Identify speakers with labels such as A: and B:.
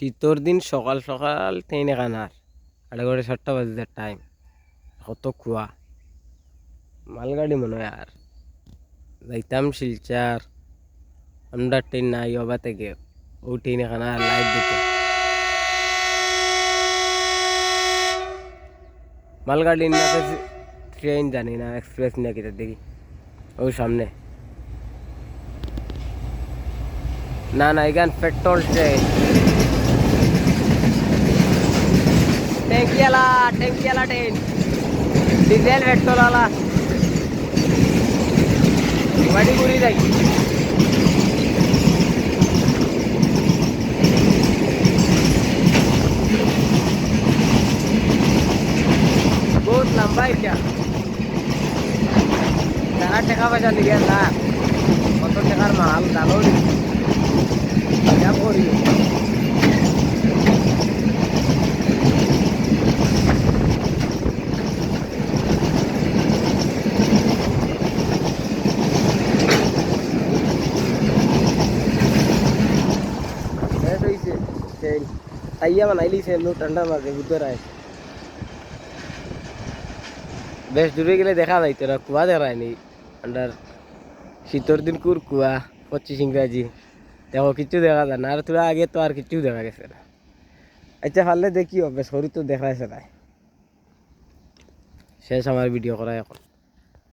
A: শীতর দিন সকাল সকাল ট্রেনে কানার 7:30 বাজে টাইম, কত কুয়া। মালগাড়ি মনে হয় আর যাইতাম শিলচার, আমরা ট্রেন নাই হবা থেকে ও ট্রেনে কানার লাইট দিতে মালগাড়ি না ট্রেন জানি না, এক্সপ্রেস না কিতা দেখি ও সামনে। না না, এখান পেট্রোল ট্রেন, ট্যাঙ্কিওয়ালা ট্রেন, ডিজেল পেট্রোল वाला बड़ी बुरी लगी। बहुत लंबा है क्या, सारा टका पैसा ले गया ना, कत टाकार माल डालो क्या करी। তাইয়া বানাই লিছে এমনি ঠান্ডার মাঝে বুদ্ধর আয়। বেশ দূরে গেলে দেখা যাইতো না, কুয়া দেখায়নি ঠান্ডার। শীতর দিন কুয়া 25 ইংরাজি দেখো, কিচ্ছু দেখা যায় না। আর তোরা আগে তো আর কিচ্ছু দেখা গেছে না। আচ্ছা পারলে দেখিও, বেশ শরীর তো দেখা যাচ্ছে না। শেষ আমার ভিডিও করা এখন।